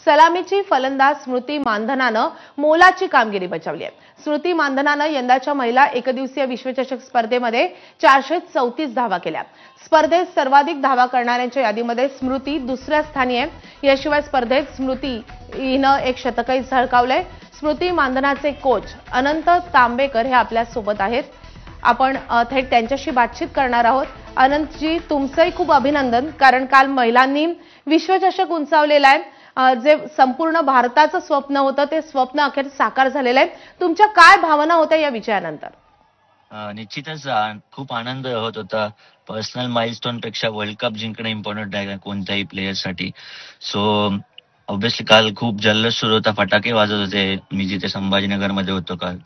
सलामीची फलंदाज स्मृती मानधनानं मोलाची कामगिरी बजावली आहे. स्मृती मानधनानं यंदाच्या महिला एकदिवसीय विश्वचषक स्पर्धेमध्ये 434 धावा केल्या. स्पर्धेत सर्वाधिक धावा करणाऱ्यांच्या यादीमध्ये स्मृती दुसऱ्या स्थानी आहे. याशिवाय स्पर्धेत स्मृती हिनं एक शतकही झळकावलंय. स्मृती मानधनाचे कोच अनंत तांबेकर हे आपल्या सोबत आहेत. आपण थेट त्यांच्याशी बातचीत करणार आहोत. अनंतजी, तुमचंही खूप अभिनंदन, कारण काल महिलांनी विश्वचषक उंचावलेला आहे. जे संपूर्ण भारताचं स्वप्न होतं ते स्वप्न अखेर साकार झालेलं आहे. तुमच्या काय भावना होत्या या विजयानंतर? निश्चितच खूप आनंद होत होता. पर्सनल माइलस्टोन पेक्षा वर्ल्ड कप जिंकणं इम्पॉर्टंट आहे कोणत्याही प्लेयरसाठी. सो ऑब्व्हियसली काल खूप जल्लोष सुरू होता, फटाके वाजत होते. मी जिथे संभाजीनगरमध्ये होतो काल,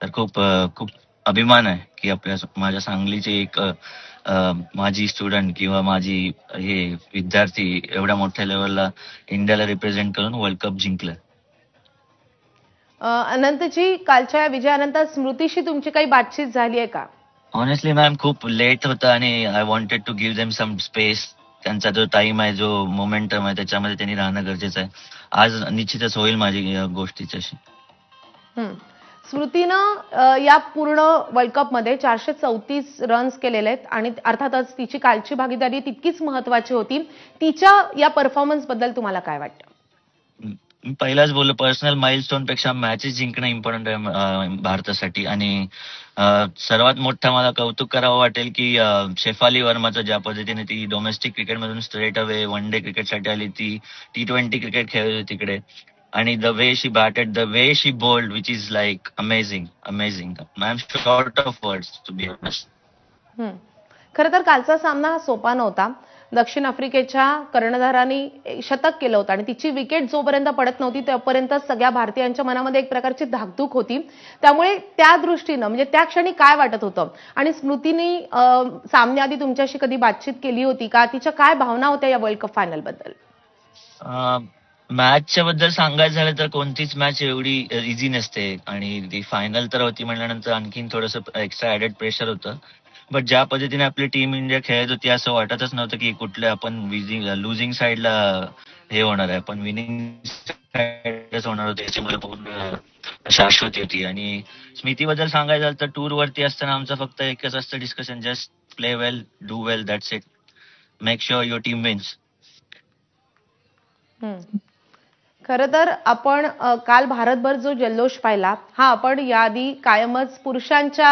तर खूप अभिमान आहे की माझ्या सांगलीचे एक माझी स्टुडंट किंवा माझी हे विद्यार्थी एवढ्या मोठ्या लेवलला इंडियाला रिप्रेझेंट करून वर्ल्ड कप जिंकलं. अनंतजी, कालच्या या विजयानंतर स्मृतीशी तुमची काही बातचीत झाली आहे का? ऑनेस्टली मॅम, खूप लेट होतं आणि I wanted to give them some space. त्यांचा जो टाइम आहे, जो मोमेंटम आहे, त्याच्यामध्ये त्यांनी राहणं गरजेचं आहे. आज निश्चितच होईल माझी गोष्टीच्याशी. स्मृतीनं या पूर्ण वर्ल्ड कपमध्ये 434 रन्स केलेले आहेत आणि अर्थातच तिची कालची भागीदारी तितकीच महत्वाची होती. तिच्या या परफॉर्मन्स बद्दल तुम्हाला काय वाटतं? मी पहिलाच बोललो, पर्सनल माइलस्टोन पेक्षा मॅचेस जिंकणं इम्पॉर्टंट आहे भारतासाठी. आणि सर्वात मोठं मला कौतुक करावं वाटेल की शेफाली वर्माचं ज्या पद्धतीने ती डोमेस्टिक क्रिकेटमधून स्ट्रेट अवे वन डे क्रिकेटसाठी आली. ती T20 क्रिकेट खेळत होती तिकडे, आणि the way she batted, the way she bowled, which is like amazing. I am short of words to be honest. खरं तर कालचा सामना हा सोपा नव्हता. दक्षिण आफ्रिकेच्या कर्णधारांनी शतक केलं होतं आणि तिची विकेट जोपर्यंत पडत नव्हती तोपर्यंत सगळ्या भारतीयांच्या मनामध्ये एक प्रकारची धाकधूक होती. त्यामुळे त्या दृष्टीनं म्हणजे त्या क्षणी काय वाटत होतं, आणि स्मृतीने सामन्याआधी तुमच्याशी कधी बातचीत केली होती का? तिच्या काय भावना होत्या या वर्ल्ड कप फायनल बद्दल? मॅचच्या बद्दल सांगायचं झालं तर कोणतीच मॅच एवढी इझी नसते, आणि ती फायनल तर होती म्हणल्यानंतर आणखीन थोडंसं एक्स्ट्रा ऍडेड प्रेशर होतं. बट ज्या पद्धतीने आपली टीम इंडिया खेळत होती, असं वाटतच नव्हतं की कुठल्या आपण लुझिंग साईडला हे होणार आहे. आपण विनिंग साईडच होणार होते, याच्यामध्ये पूर्ण शाश्वती होती. आणि स्मृतीबद्दल सांगायचं झालं तर टूर वरती असताना आमचं फक्त एकच असतं discussion, just play well, do well, that's it, make sure your team wins. खरं तर आपण काल भारतभर जो जल्लोष पाहिला हा आपण याआधी कायमच पुरुषांच्या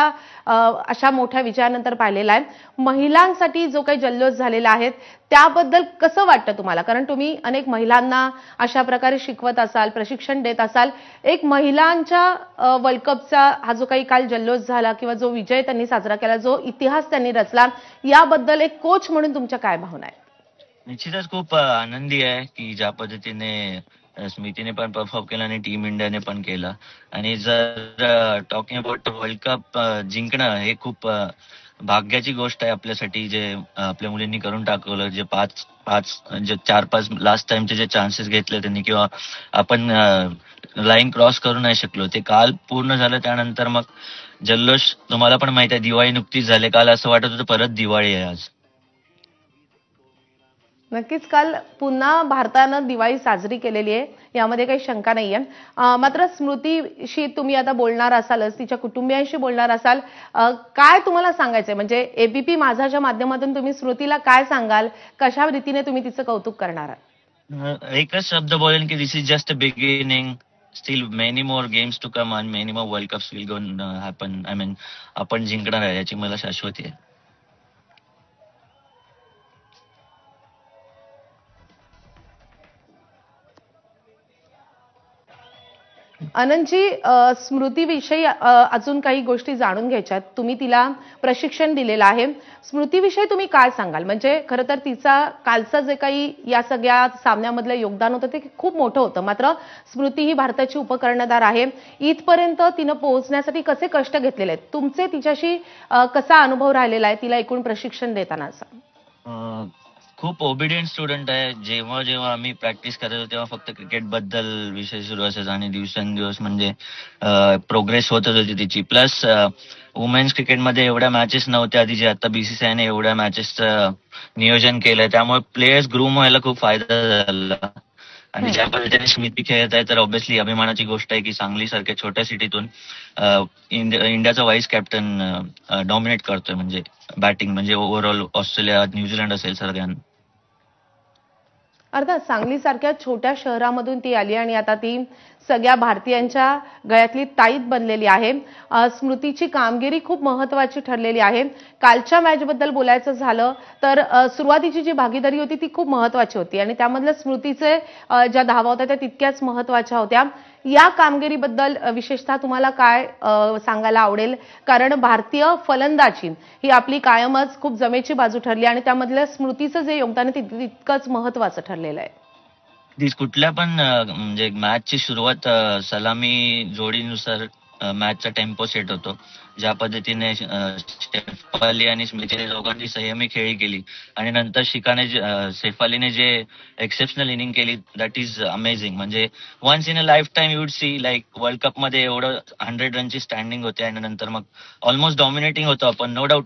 अशा मोठ्या विजयानंतर पाहिलेला आहे. महिलांसाठी जो काही जल्लोष झालेला आहे त्याबद्दल कसं वाटतं तुम्हाला? कारण तुम्ही अनेक महिलांना अशा प्रकारे शिकवत असाल, प्रशिक्षण देत असाल. एक महिलांच्या वर्ल्ड कपचा हा जो काही काल जल्लोष झाला किंवा जो विजय त्यांनी साजरा केला, जो इतिहास त्यांनी रचला, याबद्दल एक कोच म्हणून तुमच्या काय भावना आहेत? निश्चितच खूप आनंदी आहे की ज्या पद्धतीने स्मृतीने पण परफॉर्म केला आणि टीम इंडियाने पण केला. आणि जर टॉकिंग अबाउट वर्ल्ड कप जिंकणं हे खूप भाग्याची गोष्ट आहे आपल्यासाठी, जे आपल्या मुलींनी करून टाकवलं. जे जे 4-5 लास्ट टाइमचे जे चान्सेस घेतले त्यांनी, किंवा आपण लाईन क्रॉस करू नाही शकलो, ते काल पूर्ण झालं. त्यानंतर मग जल्लोष, तुम्हाला पण माहिती आहे, दिवाळी नुकतीच झाली. काल असं वाटत होतं परत दिवाळी आहे आज. नक्कीच काल पुन्हा भारतानं दिवाळी साजरी केलेली आहे, यामध्ये काही शंका नाहीये. मात्र स्मृतीशी तुम्ही आता बोलणार असालच, तिच्या कुटुंबियांशी बोलणार असाल, काय तुम्हाला सांगायचंय? म्हणजे एबीपी माझाच्या माध्यमातून तुम्ही स्मृतीला काय सांगाल? कशा रीतीने तुम्ही तिचं कौतुक करणार आहात? एकच शब्द बोलेन की this is just a beginning. Still many more games to come and many more world cups will gonna happen. I mean, आपण जिंकणार आहे याची मला शाश्वती आहे. अनंतजी, स्मृतीविषयी अजून काही गोष्टी जाणून घ्यायच्यात. तुम्ही तिला प्रशिक्षण दिलेलं आहे. स्मृतीविषयी तुम्ही काय सांगाल? म्हणजे खरं तर तिचा कालचं जे काही या सगळ्या सामन्यामधलं योगदान होतं ते खूप मोठं होतं. मात्र स्मृती ही भारताची उपकर्णधार आहे. इथपर्यंत तिनं पोहोचण्यासाठी कसे कष्ट घेतलेले आहेत? तुमचे तिच्याशी कसा अनुभव राहिलेला आहे तिला एकूण प्रशिक्षण देताना? खूप ओबिडियंट स्टुडंट आहे. जेव्हा जेव्हा आम्ही प्रॅक्टिस करायचो तेव्हा फक्त क्रिकेट बद्दल विषय सुरू असायचा, आणि दिवसेंदिवस म्हणजे प्रोग्रेस होतच होती तिची. प्लस वुमेन्स क्रिकेटमध्ये एवढ्या मॅचेस नव्हत्या आधी, जे आता BCCIने एवढ्या मॅचेसचं नियोजन केलंय. त्यामुळे प्लेयर्स ग्रूम व्हायला खूप फायदा झाला. आणि ज्या पद्धतीने स्मिती खेळत आहे तर ऑब्व्हियसली अभिमानाची गोष्ट आहे की सांगली सारख्या छोट्या सिटीतून इंडियाचा व्हाईस कॅप्टन डॉमिनेट करतोय, म्हणजे बॅटिंग म्हणजे ओव्हरऑल ऑस्ट्रेलिया न्यूझीलंड असेल सगळ्यांना. अर्थात सांगलीसारख्या छोट्या शहरामधून ती आली आणि आता ती सगळ्या भारतीयांच्या गळ्यातली ताईत बनलेली आहे. स्मृतीची कामगिरी खूप महत्त्वाची ठरलेली आहे. कालच्या मॅचबद्दल बोलायचं झालं तर सुरुवातीची जी भागीदारी होती ती खूप महत्त्वाची होती आणि त्यामधल्या स्मृतीचे ज्या धावा होत्या त्या तितक्याच महत्त्वाच्या होत्या. या कामगिरीबद्दल विशेषतः तुम्हाला काय सांगायला आवडेल? कारण भारतीय फलंदाजी ही आपली कायमच खूप जमेची बाजू ठरली आणि त्यामधल्या स्मृतीचं जे योगदान आहे ते तितकंच महत्त्वाचं ठरलेलं आहे. कुठल्या पण म्हणजे मॅचची सुरुवात सलामी जोडीनुसार मॅचचा टेम्पो सेट होतो. ज्या पद्धतीने शेफाली आणि स्मितीने दोघांनी संयमी खेळी केली आणि नंतर शेफालीने जे एक्सेप्शनल इनिंग केली दॅट इज अमेझिंग. म्हणजे once in a life time you would see like world cup मध्ये एवढं 100 रनची स्टँडिंग होते आणि नंतर मग ऑलमोस्ट डॉमिनेटिंग होतो आपण. नो डाऊट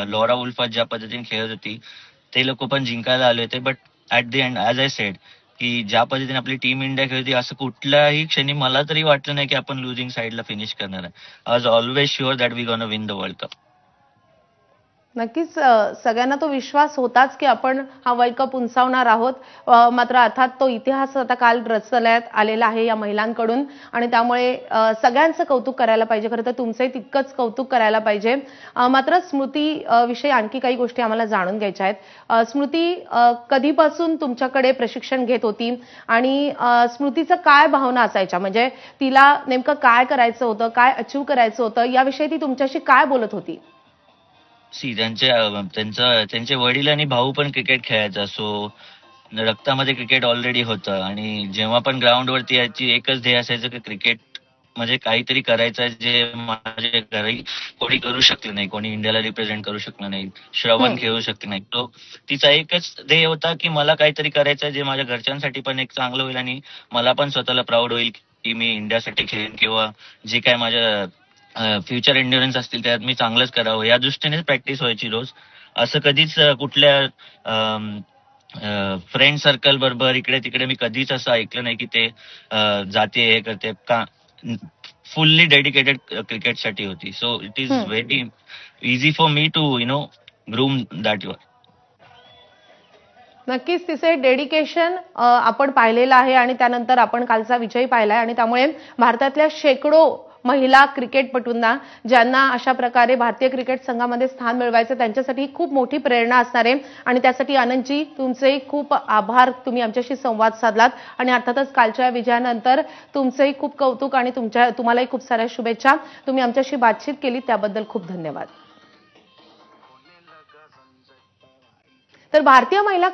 लॉरा वुल्फ ज्या पद्धतीने खेळत होती ते लोक पण जिंकायला आले होते. But at the end as I said की ज्या पद्धतीने आपली टीम इंडिया खेळते असं कुठल्याही क्षणी मला तरी वाटलं नाही की आपण लुझिंग साईडला फिनिश करणार आहे. I was always sure that we gonna win the world cup. नक्कीच सगळ्यांना तो विश्वास होताच की आपण हा वर्ल्ड कप उंचावणार आहोत. मात्र अर्थात तो इतिहास आता काल रचण्यात आलेला आहे या महिलांकडून आणि त्यामुळे सगळ्यांचं कौतुक करायला पाहिजे. खरं तर तुमचंही तितकंच कौतुक करायला पाहिजे. मात्र स्मृती विषयी आणखी काही गोष्टी आम्हाला जाणून घ्यायच्या आहेत. स्मृती कधीपासून तुमच्याकडे प्रशिक्षण घेत होती आणि स्मृतीचं काय भावना असायच्या? म्हणजे तिला नेमकं काय करायचं होतं, काय अचीव करायचं होतं याविषयी ती तुमच्याशी काय बोलत होती? त्यांचे वडील आणि भाऊ पण क्रिकेट खेळायचा, सो रक्तामध्ये क्रिकेट ऑलरेडी होतं आणि जेव्हा पण ग्राउंडवरती यायची एकच ध्येय असायचं की क्रिकेट म्हणजे काहीतरी करायचं जे माझ्या घरी कोणी करू शकलं नाही, कोणी इंडियाला रिप्रेझेंट करू शकलं नाही, श्रवण खेळू शकले नाही. तो तिचा एकच ध्येय होता की मला काहीतरी करायचं जे माझ्या घरच्यांसाठी पण एक चांगलं होईल आणि मला पण स्वतःला प्राऊड होईल की मी इंडियासाठी खेळेन किंवा जे काय माझ्या फ्युचर एन्ड्युरन्स असतील त्यात मी चांगलंच करावं या दृष्टीनेच प्रॅक्टिस व्हायची रोज. असं कधीच कुठल्या फ्रेंड सर्कल बरोबर इकडे तिकडे मी कधीच असं ऐकलं नाही की ते जाते हे करते का. फुल्ली डेडिकेटेड क्रिकेटसाठी होती. So it is very easy for me to groom that your. नक्कीच तिचे डेडिकेशन आपण पाहिलेलं आहे आणि त्यानंतर आपण कालचा विजय पाहिलाय आणि त्यामुळे भारतातल्या शेकडो महिला क्रिकेटपटूंना ज्यांना अशा प्रकारे भारतीय क्रिकेट संघामध्ये स्थान मिळवायचं त्यांच्यासाठी खूप मोठी प्रेरणा असणार आहे आणि त्यासाठी आनंदजी तुमचे खूप आभार. तुम्ही आमच्याशी संवाद साधलात आणि अर्थातच कालच्या विजयानंतर तुमचेही खूप कौतुक आणि तुम्हालाही खूप साऱ्या शुभेच्छा. तुम्ही आमच्याशी बातचीत केली त्याबद्दल खूप धन्यवाद. तर भारतीय महिला